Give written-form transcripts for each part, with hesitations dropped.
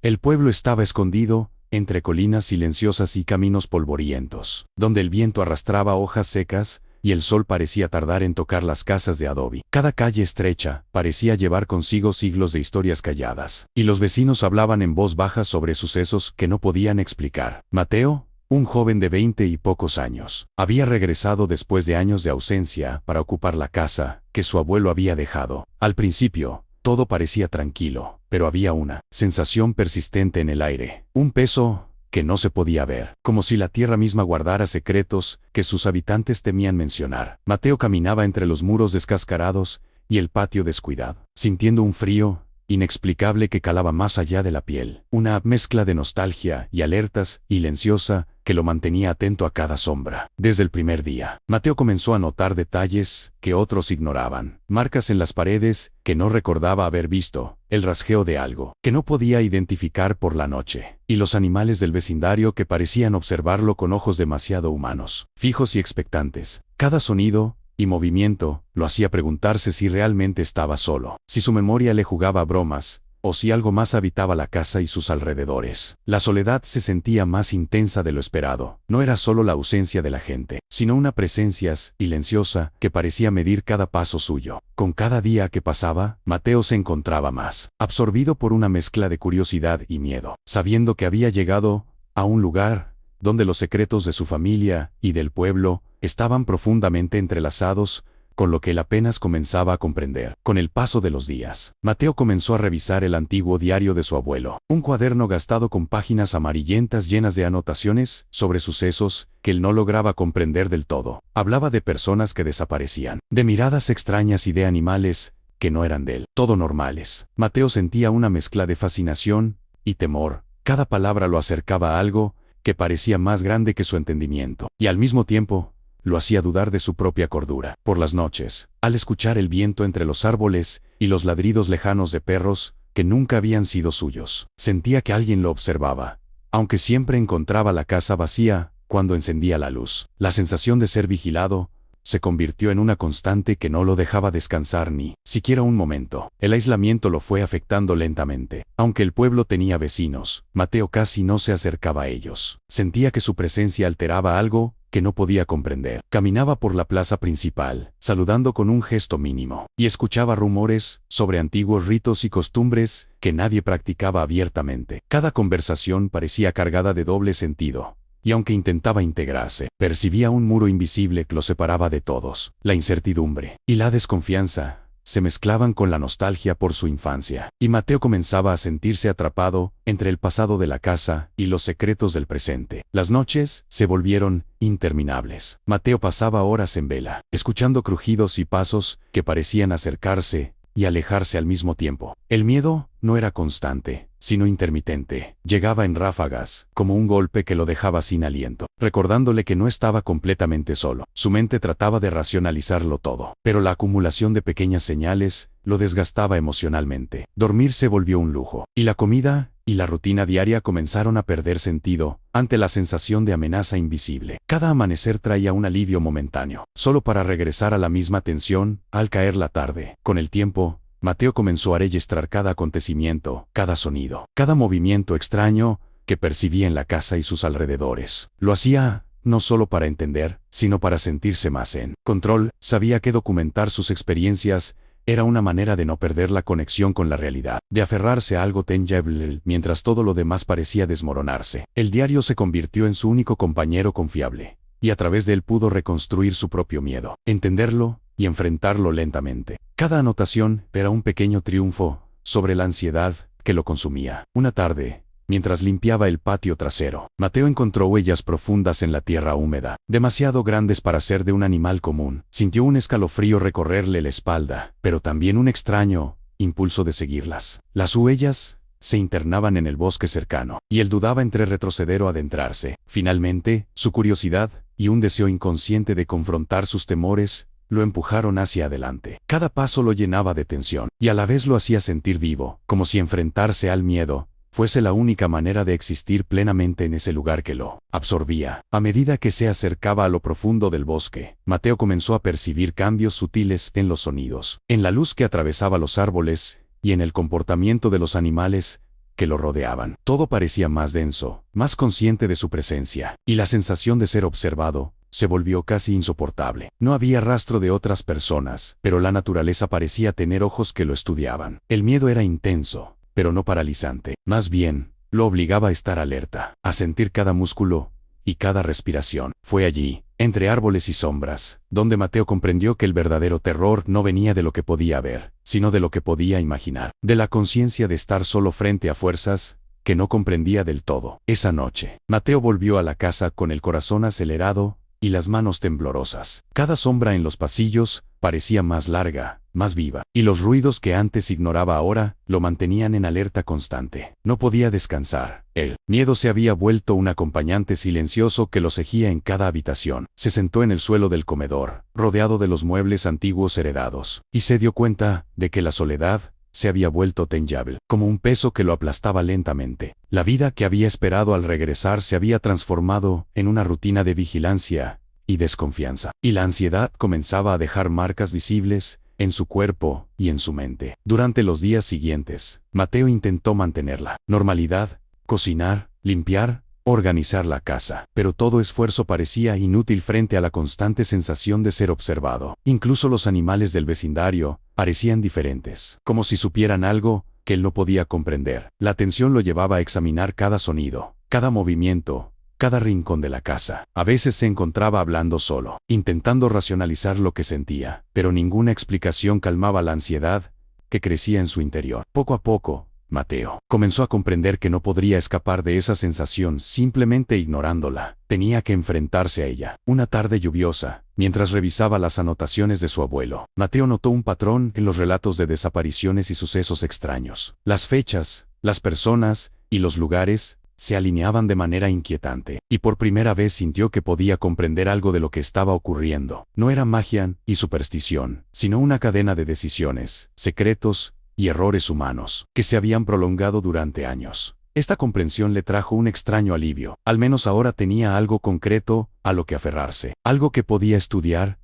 El pueblo estaba escondido entre colinas silenciosas y caminos polvorientos, donde el viento arrastraba hojas secas y el sol parecía tardar en tocar las casas de adobe. Cada calle estrecha parecía llevar consigo siglos de historias calladas, y los vecinos hablaban en voz baja sobre sucesos que no podían explicar. Mateo, un joven de 20 y pocos años, había regresado después de años de ausencia para ocupar la casa que su abuelo había dejado. Al principio, todo parecía tranquilo, pero había una sensación persistente en el aire, un peso que no se podía ver, como si la tierra misma guardara secretos que sus habitantes temían mencionar. Mateo caminaba entre los muros descascarados y el patio descuidado, sintiendo un frío inexplicable que calaba más allá de la piel, una mezcla de nostalgia y alertas silenciosa que lo mantenía atento a cada sombra. Desde el primer día, Mateo comenzó a notar detalles que otros ignoraban, marcas en las paredes que no recordaba haber visto, el rasgueo de algo que no podía identificar por la noche, y los animales del vecindario que parecían observarlo con ojos demasiado humanos, fijos y expectantes. Cada sonido y movimiento lo hacía preguntarse si realmente estaba solo, si su memoria le jugaba bromas, o si algo más habitaba la casa y sus alrededores. La soledad se sentía más intensa de lo esperado. No era solo la ausencia de la gente, sino una presencia silenciosa que parecía medir cada paso suyo. Con cada día que pasaba, Mateo se encontraba más absorbido por una mezcla de curiosidad y miedo, sabiendo que había llegado a un lugar donde los secretos de su familia y del pueblo estaban profundamente entrelazados con lo que él apenas comenzaba a comprender. Con el paso de los días, Mateo comenzó a revisar el antiguo diario de su abuelo, un cuaderno gastado con páginas amarillentas llenas de anotaciones sobre sucesos que él no lograba comprender del todo. Hablaba de personas que desaparecían, de miradas extrañas y de animales que no eran de él todo normales. Mateo sentía una mezcla de fascinación y temor. Cada palabra lo acercaba a algo que parecía más grande que su entendimiento, y al mismo tiempo, lo hacía dudar de su propia cordura. Por las noches, al escuchar el viento entre los árboles y los ladridos lejanos de perros que nunca habían sido suyos, sentía que alguien lo observaba, aunque siempre encontraba la casa vacía cuando encendía la luz. La sensación de ser vigilado se convirtió en una constante que no lo dejaba descansar ni siquiera un momento. El aislamiento lo fue afectando lentamente. Aunque el pueblo tenía vecinos, Mateo casi no se acercaba a ellos. Sentía que su presencia alteraba algo que no podía comprender. Caminaba por la plaza principal, saludando con un gesto mínimo, y escuchaba rumores sobre antiguos ritos y costumbres que nadie practicaba abiertamente. Cada conversación parecía cargada de doble sentido, y aunque intentaba integrarse, percibía un muro invisible que lo separaba de todos. La incertidumbre y la desconfianza se mezclaban con la nostalgia por su infancia, y Mateo comenzaba a sentirse atrapado entre el pasado de la casa y los secretos del presente. Las noches se volvieron interminables. Mateo pasaba horas en vela, escuchando crujidos y pasos que parecían acercarse y alejarse al mismo tiempo. El miedo no era constante, sino intermitente. Llegaba en ráfagas, como un golpe que lo dejaba sin aliento, recordándole que no estaba completamente solo. Su mente trataba de racionalizarlo todo, pero la acumulación de pequeñas señales lo desgastaba emocionalmente. Dormir se volvió un lujo, y la comida y la rutina diaria comenzaron a perder sentido ante la sensación de amenaza invisible. Cada amanecer traía un alivio momentáneo, solo para regresar a la misma tensión al caer la tarde. Con el tiempo, Mateo comenzó a registrar cada acontecimiento, cada sonido, cada movimiento extraño que percibía en la casa y sus alrededores. Lo hacía no solo para entender, sino para sentirse más en control. Sabía que documentar sus experiencias era una manera de no perder la conexión con la realidad, de aferrarse a algo tangible mientras todo lo demás parecía desmoronarse. El diario se convirtió en su único compañero confiable, y a través de él pudo reconstruir su propio miedo, entenderlo y enfrentarlo lentamente. Cada anotación era un pequeño triunfo sobre la ansiedad que lo consumía. Una tarde, mientras limpiaba el patio trasero, Mateo encontró huellas profundas en la tierra húmeda, demasiado grandes para ser de un animal común. Sintió un escalofrío recorrerle la espalda, pero también un extraño impulso de seguirlas. Las huellas se internaban en el bosque cercano, y él dudaba entre retroceder o adentrarse. Finalmente, su curiosidad y un deseo inconsciente de confrontar sus temores lo empujaron hacia adelante. Cada paso lo llenaba de tensión, y a la vez lo hacía sentir vivo, como si enfrentarse al miedo fuese la única manera de existir plenamente en ese lugar que lo absorbía. A medida que se acercaba a lo profundo del bosque, Mateo comenzó a percibir cambios sutiles en los sonidos, en la luz que atravesaba los árboles y en el comportamiento de los animales que lo rodeaban. Todo parecía más denso, más consciente de su presencia, y la sensación de ser observado se volvió casi insoportable. No había rastro de otras personas, pero la naturaleza parecía tener ojos que lo estudiaban. El miedo era intenso, pero no paralizante. Más bien, lo obligaba a estar alerta, a sentir cada músculo y cada respiración. Fue allí, entre árboles y sombras, donde Mateo comprendió que el verdadero terror no venía de lo que podía ver, sino de lo que podía imaginar, de la conciencia de estar solo frente a fuerzas que no comprendía del todo. Esa noche, Mateo volvió a la casa con el corazón acelerado y las manos temblorosas. Cada sombra en los pasillos parecía más larga, más viva, y los ruidos que antes ignoraba ahora lo mantenían en alerta constante. No podía descansar. El miedo se había vuelto un acompañante silencioso que lo seguía en cada habitación. Se sentó en el suelo del comedor, rodeado de los muebles antiguos heredados, y se dio cuenta de que la soledad se había vuelto tangible, como un peso que lo aplastaba lentamente. La vida que había esperado al regresar se había transformado en una rutina de vigilancia y desconfianza, y la ansiedad comenzaba a dejar marcas visibles en su cuerpo y en su mente. Durante los días siguientes, Mateo intentó mantener la normalidad, cocinar, limpiar, organizar la casa, pero todo esfuerzo parecía inútil frente a la constante sensación de ser observado. Incluso los animales del vecindario parecían diferentes, como si supieran algo que él no podía comprender. La atención lo llevaba a examinar cada sonido, cada movimiento, cada rincón de la casa. A veces se encontraba hablando solo, intentando racionalizar lo que sentía, pero ninguna explicación calmaba la ansiedad que crecía en su interior. Poco a poco, Mateo comenzó a comprender que no podría escapar de esa sensación simplemente ignorándola. Tenía que enfrentarse a ella. Una tarde lluviosa, mientras revisaba las anotaciones de su abuelo, Mateo notó un patrón en los relatos de desapariciones y sucesos extraños. Las fechas, las personas y los lugares se alineaban de manera inquietante, y por primera vez sintió que podía comprender algo de lo que estaba ocurriendo. No era magia y superstición, sino una cadena de decisiones, secretos y errores humanos, que se habían prolongado durante años. Esta comprensión le trajo un extraño alivio. Al menos ahora tenía algo concreto a lo que aferrarse, algo que podía estudiar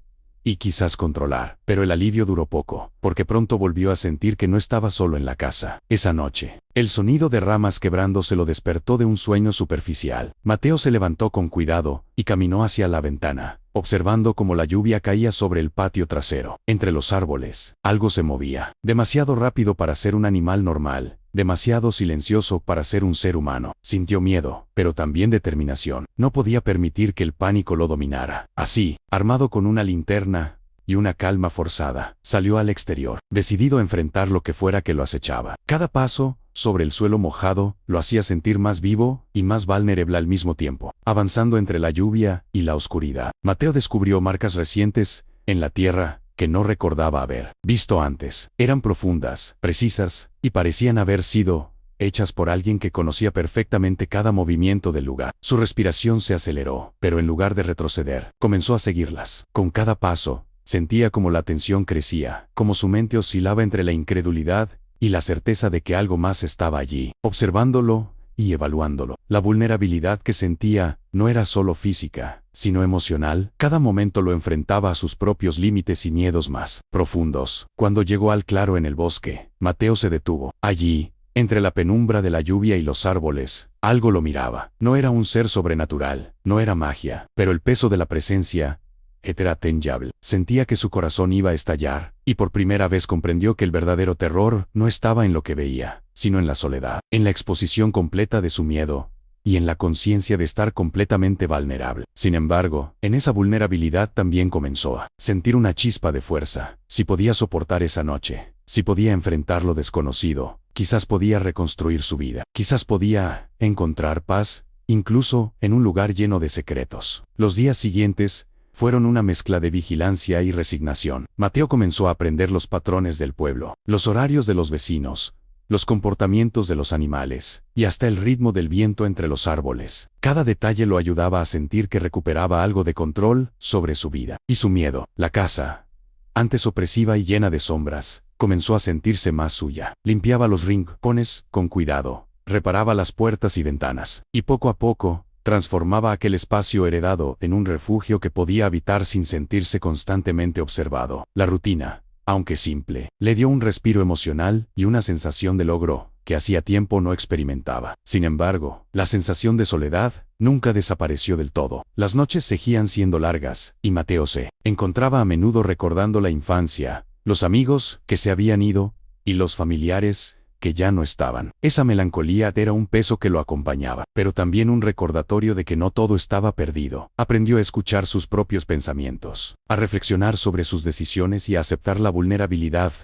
y quizás controlar. Pero el alivio duró poco, porque pronto volvió a sentir que no estaba solo en la casa. Esa noche, el sonido de ramas quebrándose lo despertó de un sueño superficial. Mateo se levantó con cuidado y caminó hacia la ventana, observando cómo la lluvia caía sobre el patio trasero. Entre los árboles, algo se movía, demasiado rápido para ser un animal normal, demasiado silencioso para ser un ser humano. Sintió miedo, pero también determinación. No podía permitir que el pánico lo dominara. Así, armado con una linterna y una calma forzada, salió al exterior, decidido a enfrentar lo que fuera que lo acechaba. Cada paso sobre el suelo mojado lo hacía sentir más vivo y más vulnerable al mismo tiempo. Avanzando entre la lluvia y la oscuridad, Mateo descubrió marcas recientes en la tierra que no recordaba haber visto antes. Eran profundas, precisas, y parecían haber sido hechas por alguien que conocía perfectamente cada movimiento del lugar. Su respiración se aceleró, pero en lugar de retroceder, comenzó a seguirlas. Con cada paso, sentía como la tensión crecía, como su mente oscilaba entre la incredulidad y la certeza de que algo más estaba allí, observándolo y evaluándolo. La vulnerabilidad que sentía no era solo física, sino emocional. Cada momento lo enfrentaba a sus propios límites y miedos más profundos. Cuando llegó al claro en el bosque, Mateo se detuvo. Allí, entre la penumbra de la lluvia y los árboles, algo lo miraba. No era un ser sobrenatural, no era magia, pero el peso de la presencia era tangible. Sentía que su corazón iba a estallar, y por primera vez comprendió que el verdadero terror no estaba en lo que veía, sino en la soledad, en la exposición completa de su miedo, y en la conciencia de estar completamente vulnerable. Sin embargo, en esa vulnerabilidad también comenzó a sentir una chispa de fuerza. Si podía soportar esa noche, si podía enfrentar lo desconocido, quizás podía reconstruir su vida, quizás podía encontrar paz, incluso en un lugar lleno de secretos. Los días siguientes fueron una mezcla de vigilancia y resignación. Mateo comenzó a aprender los patrones del pueblo, los horarios de los vecinos, los comportamientos de los animales, y hasta el ritmo del viento entre los árboles. Cada detalle lo ayudaba a sentir que recuperaba algo de control sobre su vida. Y su miedo, la casa, antes opresiva y llena de sombras, comenzó a sentirse más suya. Limpiaba los rincones con cuidado, reparaba las puertas y ventanas, y poco a poco, transformaba aquel espacio heredado en un refugio que podía habitar sin sentirse constantemente observado. La rutina, aunque simple, le dio un respiro emocional y una sensación de logro que hacía tiempo no experimentaba. Sin embargo, la sensación de soledad nunca desapareció del todo. Las noches seguían siendo largas, y Mateo se encontraba a menudo recordando la infancia, los amigos que se habían ido, y los familiares que ya no estaban. Esa melancolía era un peso que lo acompañaba, pero también un recordatorio de que no todo estaba perdido. Aprendió a escuchar sus propios pensamientos, a reflexionar sobre sus decisiones y a aceptar la vulnerabilidad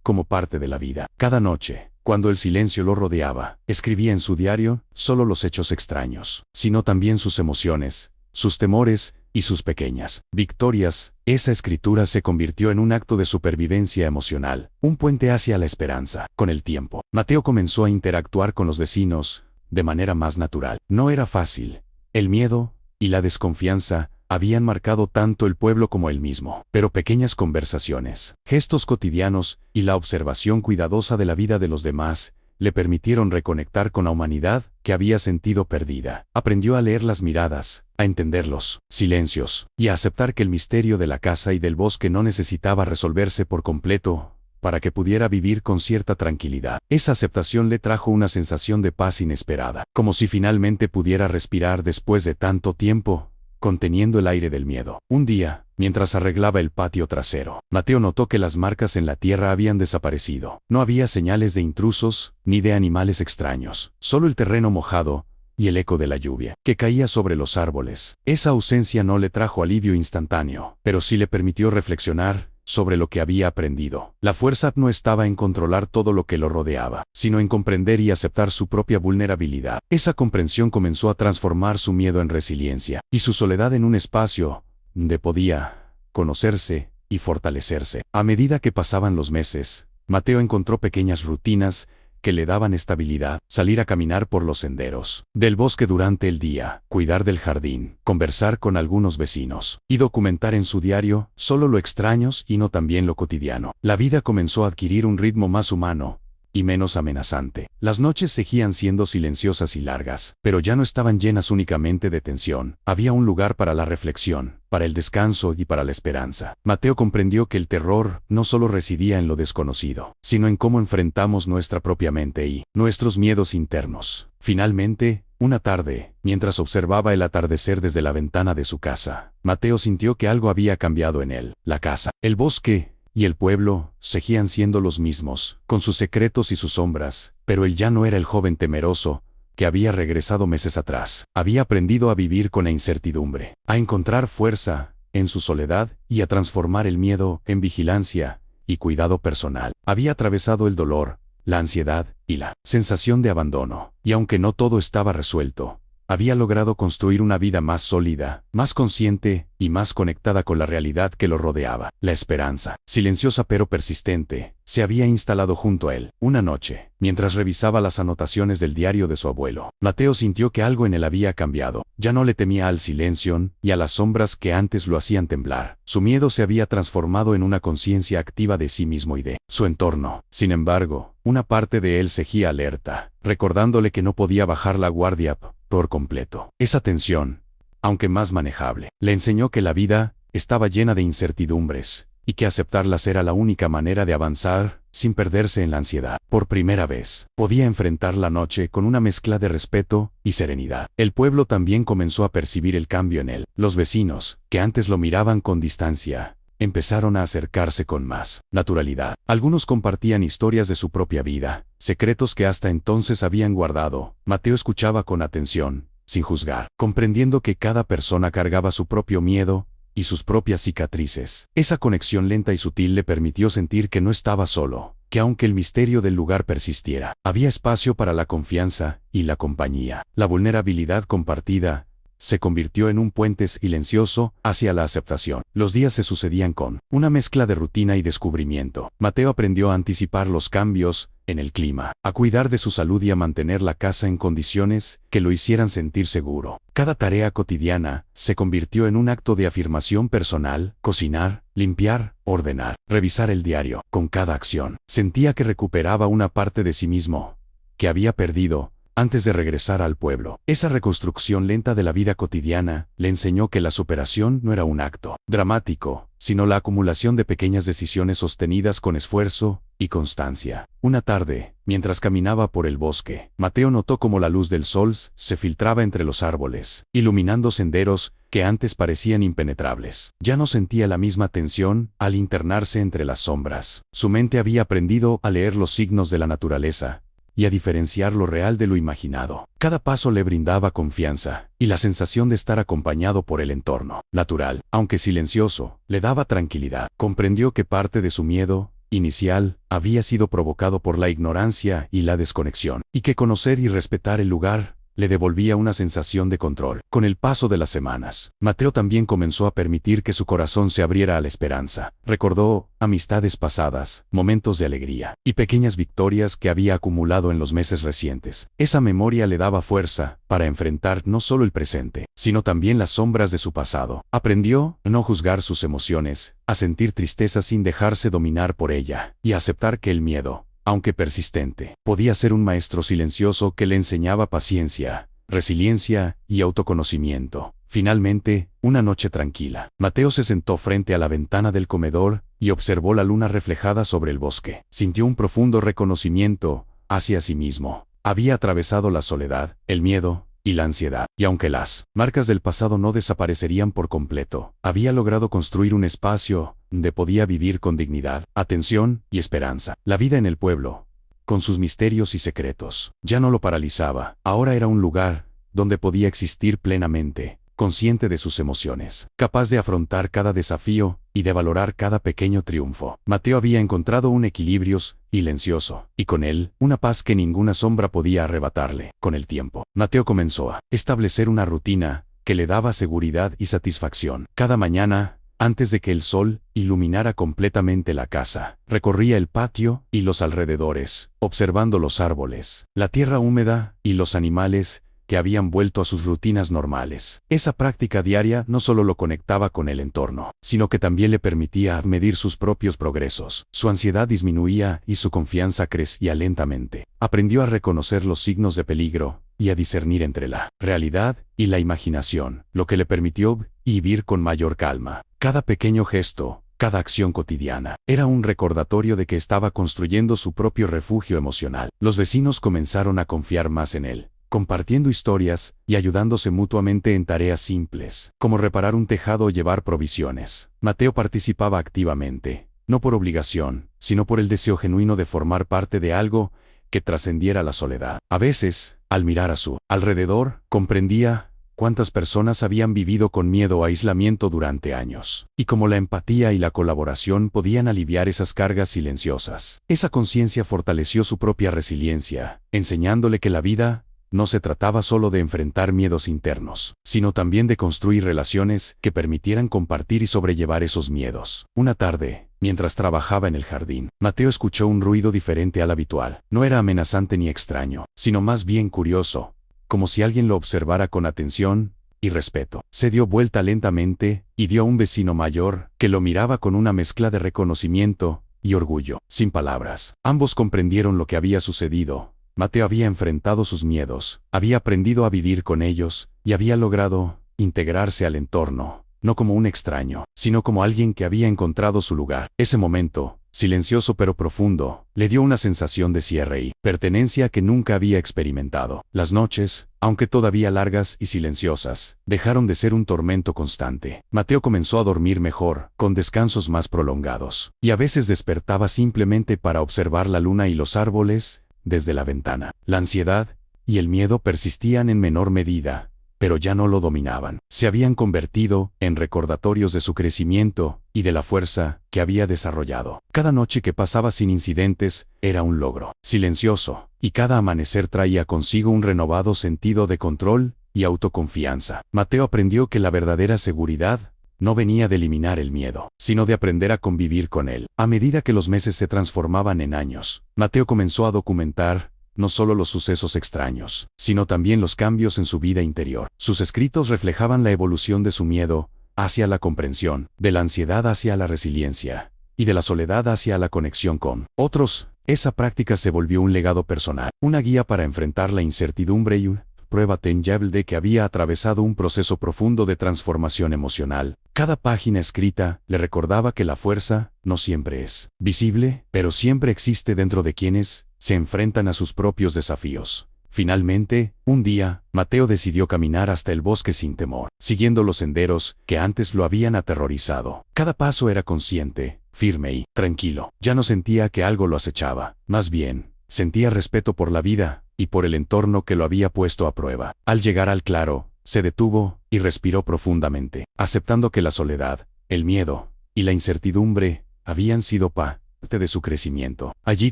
como parte de la vida. Cada noche, cuando el silencio lo rodeaba, escribía en su diario solo los hechos extraños, sino también sus emociones, sus temores y sus pequeñas victorias. Esa escritura se convirtió en un acto de supervivencia emocional, un puente hacia la esperanza. Con el tiempo, Mateo comenzó a interactuar con los vecinos de manera más natural. No era fácil. El miedo y la desconfianza habían marcado tanto el pueblo como él mismo. Pero pequeñas conversaciones, gestos cotidianos y la observación cuidadosa de la vida de los demás le permitieron reconectar con la humanidad que había sentido perdida. Aprendió a leer las miradas, a entender los silencios, y a aceptar que el misterio de la casa y del bosque no necesitaba resolverse por completo para que pudiera vivir con cierta tranquilidad. Esa aceptación le trajo una sensación de paz inesperada, como si finalmente pudiera respirar después de tanto tiempo, conteniendo el aire del miedo. Un día, mientras arreglaba el patio trasero, Mateo notó que las marcas en la tierra habían desaparecido. No había señales de intrusos, ni de animales extraños, solo el terreno mojado y el eco de la lluvia que caía sobre los árboles. Esa ausencia no le trajo alivio instantáneo, pero sí le permitió reflexionar sobre lo que había aprendido. La fuerza no estaba en controlar todo lo que lo rodeaba, sino en comprender y aceptar su propia vulnerabilidad. Esa comprensión comenzó a transformar su miedo en resiliencia, y su soledad en un espacio donde podía conocerse y fortalecerse. A medida que pasaban los meses, Mateo encontró pequeñas rutinas que le daban estabilidad: salir a caminar por los senderos del bosque durante el día, cuidar del jardín, conversar con algunos vecinos, y documentar en su diario solo lo extraños y no también lo cotidiano. La vida comenzó a adquirir un ritmo más humano y menos amenazante. Las noches seguían siendo silenciosas y largas, pero ya no estaban llenas únicamente de tensión. Había un lugar para la reflexión, para el descanso y para la esperanza. Mateo comprendió que el terror no solo residía en lo desconocido, sino en cómo enfrentamos nuestra propia mente y nuestros miedos internos. Finalmente, una tarde, mientras observaba el atardecer desde la ventana de su casa, Mateo sintió que algo había cambiado en él. La casa, el bosque y el pueblo seguían siendo los mismos, con sus secretos y sus sombras, pero él ya no era el joven temeroso que había regresado meses atrás. Había aprendido a vivir con la incertidumbre, a encontrar fuerza en su soledad y a transformar el miedo en vigilancia y cuidado personal. Había atravesado el dolor, la ansiedad y la sensación de abandono, y aunque no todo estaba resuelto, había logrado construir una vida más sólida, más consciente y más conectada con la realidad que lo rodeaba. La esperanza, silenciosa pero persistente, se había instalado junto a él. Una noche, mientras revisaba las anotaciones del diario de su abuelo, Mateo sintió que algo en él había cambiado. Ya no le temía al silencio y a las sombras que antes lo hacían temblar. Su miedo se había transformado en una conciencia activa de sí mismo y de su entorno. Sin embargo, una parte de él seguía alerta, recordándole que no podía bajar la guardia por completo. Esa tensión, aunque más manejable, le enseñó que la vida estaba llena de incertidumbres, y que aceptarlas era la única manera de avanzar, sin perderse en la ansiedad. Por primera vez, podía enfrentar la noche con una mezcla de respeto y serenidad. El pueblo también comenzó a percibir el cambio en él. Los vecinos, que antes lo miraban con distancia, empezaron a acercarse con más naturalidad. Algunos compartían historias de su propia vida, secretos que hasta entonces habían guardado. Mateo escuchaba con atención, sin juzgar, comprendiendo que cada persona cargaba su propio miedo y sus propias cicatrices. Esa conexión lenta y sutil le permitió sentir que no estaba solo, que aunque el misterio del lugar persistiera, había espacio para la confianza y la compañía. La vulnerabilidad compartida se convirtió en un puente silencioso hacia la aceptación. Los días se sucedían con una mezcla de rutina y descubrimiento. Mateo aprendió a anticipar los cambios en el clima, a cuidar de su salud y a mantener la casa en condiciones que lo hicieran sentir seguro. Cada tarea cotidiana se convirtió en un acto de afirmación personal: cocinar, limpiar, ordenar, revisar el diario. Con cada acción, sentía que recuperaba una parte de sí mismo que había perdido antes de regresar al pueblo. Esa reconstrucción lenta de la vida cotidiana le enseñó que la superación no era un acto dramático, sino la acumulación de pequeñas decisiones sostenidas con esfuerzo y constancia. Una tarde, Mientras caminaba por el bosque, Mateo notó cómo la luz del sol se filtraba entre los árboles, iluminando senderos que antes parecían impenetrables. Ya no sentía la misma tensión al internarse entre las sombras. Su mente había aprendido a leer los signos de la naturaleza y a diferenciar lo real de lo imaginado. Cada paso le brindaba confianza, y la sensación de estar acompañado por el entorno natural, aunque silencioso, le daba tranquilidad. Comprendió que parte de su miedo inicial había sido provocado por la ignorancia y la desconexión, y que conocer y respetar el lugar le devolvía una sensación de control. Con el paso de las semanas, Mateo también comenzó a permitir que su corazón se abriera a la esperanza. Recordó amistades pasadas, momentos de alegría y pequeñas victorias que había acumulado en los meses recientes. Esa memoria le daba fuerza para enfrentar no solo el presente, sino también las sombras de su pasado. Aprendió a no juzgar sus emociones, a sentir tristeza sin dejarse dominar por ella, y a aceptar que el miedo, aunque persistente, podía ser un maestro silencioso que le enseñaba paciencia, resiliencia y autoconocimiento. Finalmente, una noche tranquila, Mateo se sentó frente a la ventana del comedor y observó la luna reflejada sobre el bosque. Sintió un profundo reconocimiento hacia sí mismo. Había atravesado la soledad, el miedo y la ansiedad, y aunque las marcas del pasado no desaparecerían por completo, había logrado construir un espacio donde podía vivir con dignidad, atención y esperanza. La vida en el pueblo, con sus misterios y secretos, ya no lo paralizaba. Ahora era un lugar donde podía existir plenamente, consciente de sus emociones, capaz de afrontar cada desafío y de valorar cada pequeño triunfo. Mateo había encontrado un equilibrio silencioso, y con él, una paz que ninguna sombra podía arrebatarle. Con el tiempo, Mateo comenzó a establecer una rutina que le daba seguridad y satisfacción. Cada mañana, antes de que el sol iluminara completamente la casa, recorría el patio y los alrededores, observando los árboles, la tierra húmeda y los animales que habían vuelto a sus rutinas normales. Esa práctica diaria no solo lo conectaba con el entorno, sino que también le permitía medir sus propios progresos. Su ansiedad disminuía y su confianza crecía lentamente. Aprendió a reconocer los signos de peligro y a discernir entre la realidad y la imaginación, lo que le permitió vivir con mayor calma. Cada pequeño gesto, cada acción cotidiana, era un recordatorio de que estaba construyendo su propio refugio emocional. Los vecinos comenzaron a confiar más en él, compartiendo historias y ayudándose mutuamente en tareas simples, como reparar un tejado o llevar provisiones. Mateo participaba activamente, no por obligación, sino por el deseo genuino de formar parte de algo que trascendiera la soledad. A veces, al mirar a su alrededor, comprendía cuántas personas habían vivido con miedo o aislamiento durante años, y cómo la empatía y la colaboración podían aliviar esas cargas silenciosas. Esa conciencia fortaleció su propia resiliencia, enseñándole que la vida no se trataba solo de enfrentar miedos internos, sino también de construir relaciones que permitieran compartir y sobrellevar esos miedos. Una tarde, mientras trabajaba en el jardín, Mateo escuchó un ruido diferente al habitual. No era amenazante ni extraño, sino más bien curioso, como si alguien lo observara con atención y respeto. Se dio vuelta lentamente y vio a un vecino mayor que lo miraba con una mezcla de reconocimiento y orgullo. Sin palabras, ambos comprendieron lo que había sucedido. Mateo había enfrentado sus miedos, había aprendido a vivir con ellos, y había logrado integrarse al entorno, no como un extraño, sino como alguien que había encontrado su lugar. Ese momento, silencioso pero profundo, le dio una sensación de cierre y pertenencia que nunca había experimentado. Las noches, aunque todavía largas y silenciosas, dejaron de ser un tormento constante. Mateo comenzó a dormir mejor, con descansos más prolongados, y a veces despertaba simplemente para observar la luna y los árboles desde la ventana. La ansiedad y el miedo persistían en menor medida, pero ya no lo dominaban. Se habían convertido en recordatorios de su crecimiento y de la fuerza que había desarrollado. Cada noche que pasaba sin incidentes era un logro silencioso, y cada amanecer traía consigo un renovado sentido de control y autoconfianza. Mateo aprendió que la verdadera seguridad no venía de eliminar el miedo, sino de aprender a convivir con él. A medida que los meses se transformaban en años, Mateo comenzó a documentar no solo los sucesos extraños, sino también los cambios en su vida interior. Sus escritos reflejaban la evolución de su miedo hacia la comprensión, de la ansiedad hacia la resiliencia, y de la soledad hacia la conexión con otros. Esa práctica se volvió un legado personal, una guía para enfrentar la incertidumbre y prueba tangible de que había atravesado un proceso profundo de transformación emocional. Cada página escrita le recordaba que la fuerza no siempre es visible, pero siempre existe dentro de quienes se enfrentan a sus propios desafíos. Finalmente, un día, Mateo decidió caminar hasta el bosque sin temor, siguiendo los senderos que antes lo habían aterrorizado. Cada paso era consciente, firme y tranquilo. Ya no sentía que algo lo acechaba, más bien, sentía respeto por la vida y por el entorno que lo había puesto a prueba. Al llegar al claro, se detuvo y respiró profundamente, aceptando que la soledad, el miedo y la incertidumbre habían sido parte de su crecimiento. Allí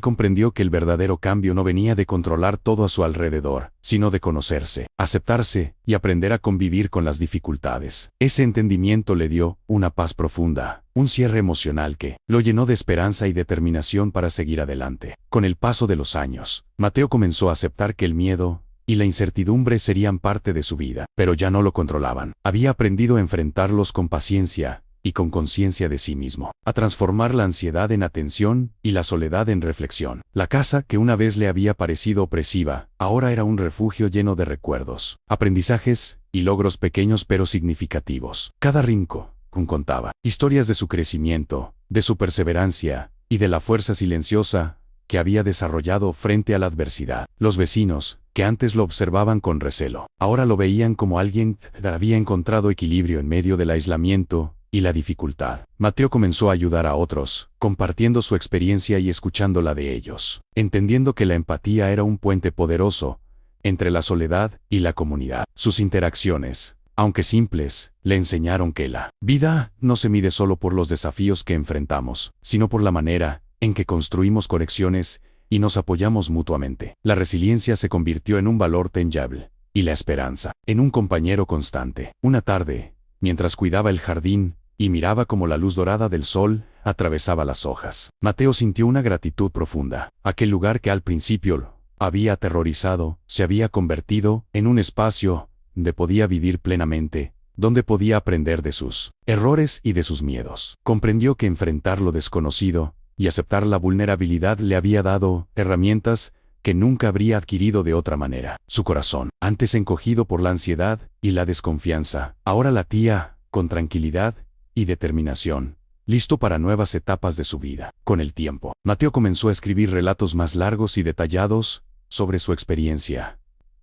comprendió que el verdadero cambio no venía de controlar todo a su alrededor, sino de conocerse, aceptarse y aprender a convivir con las dificultades. Ese entendimiento le dio una paz profunda, un cierre emocional que lo llenó de esperanza y determinación para seguir adelante. Con el paso de los años, Mateo comenzó a aceptar que el miedo y la incertidumbre serían parte de su vida, pero ya no lo controlaban. Había aprendido a enfrentarlos con paciencia y con conciencia de sí mismo, a transformar la ansiedad en atención y la soledad en reflexión. La casa que una vez le había parecido opresiva, ahora era un refugio lleno de recuerdos, aprendizajes y logros pequeños pero significativos. Cada rincón contaba historias de su crecimiento, de su perseverancia y de la fuerza silenciosa que había desarrollado frente a la adversidad. Los vecinos, que antes lo observaban con recelo, ahora lo veían como alguien que había encontrado equilibrio en medio del aislamiento y la dificultad. Mateo comenzó a ayudar a otros, compartiendo su experiencia y escuchando la de ellos, entendiendo que la empatía era un puente poderoso entre la soledad y la comunidad. Sus interacciones, aunque simples, le enseñaron que la vida no se mide solo por los desafíos que enfrentamos, sino por la manera en que construimos conexiones y nos apoyamos mutuamente. La resiliencia se convirtió en un valor tangible, y la esperanza en un compañero constante. Una tarde, mientras cuidaba el jardín y miraba cómo la luz dorada del sol atravesaba las hojas, Mateo sintió una gratitud profunda. Aquel lugar que al principio lo había aterrorizado, se había convertido en un espacio donde podía vivir plenamente, donde podía aprender de sus errores y de sus miedos. Comprendió que enfrentar lo desconocido y aceptar la vulnerabilidad le había dado herramientas que nunca habría adquirido de otra manera. Su corazón, antes encogido por la ansiedad y la desconfianza, ahora latía con tranquilidad y determinación, listo para nuevas etapas de su vida. Con el tiempo, Mateo comenzó a escribir relatos más largos y detallados sobre su experiencia,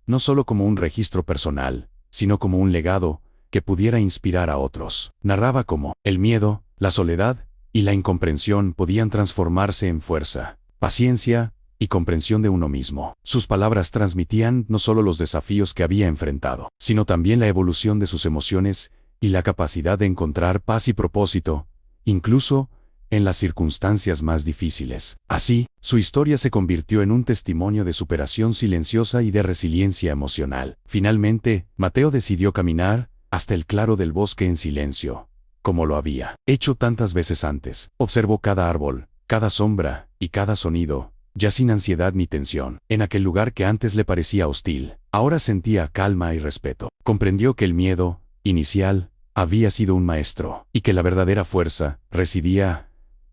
no solo como un registro personal, sino como un legado que pudiera inspirar a otros. Narraba cómo el miedo, la soledad y la incomprensión podían transformarse en fuerza, paciencia y comprensión de uno mismo. Sus palabras transmitían no solo los desafíos que había enfrentado, sino también la evolución de sus emociones y la capacidad de encontrar paz y propósito, incluso en las circunstancias más difíciles. Así, su historia se convirtió en un testimonio de superación silenciosa y de resiliencia emocional. Finalmente, Mateo decidió caminar hasta el claro del bosque en silencio, como lo había hecho tantas veces antes. Observó cada árbol, cada sombra y cada sonido, ya sin ansiedad ni tensión. En aquel lugar que antes le parecía hostil, ahora sentía calma y respeto. Comprendió que el miedo inicial había sido un maestro, y que la verdadera fuerza residía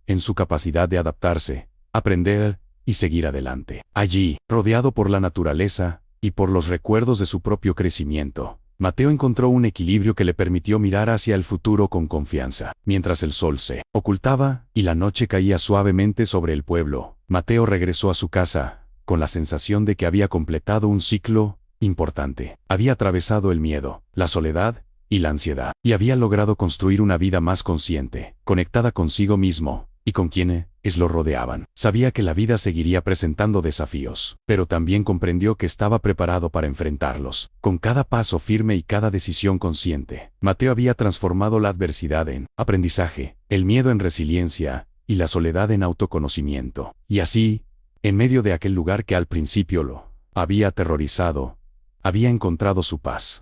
en su capacidad de adaptarse, aprender y seguir adelante. Allí, rodeado por la naturaleza y por los recuerdos de su propio crecimiento, Mateo encontró un equilibrio que le permitió mirar hacia el futuro con confianza. Mientras el sol se ocultaba y la noche caía suavemente sobre el pueblo, Mateo regresó a su casa con la sensación de que había completado un ciclo importante. Había atravesado el miedo, la soledad y la ansiedad, y había logrado construir una vida más consciente, conectada consigo mismo y con quienes lo rodeaban. Sabía que la vida seguiría presentando desafíos, pero también comprendió que estaba preparado para enfrentarlos. Con cada paso firme y cada decisión consciente, Mateo había transformado la adversidad en aprendizaje, el miedo en resiliencia y la soledad en autoconocimiento. Y así, en medio de aquel lugar que al principio lo había aterrorizado, había encontrado su paz.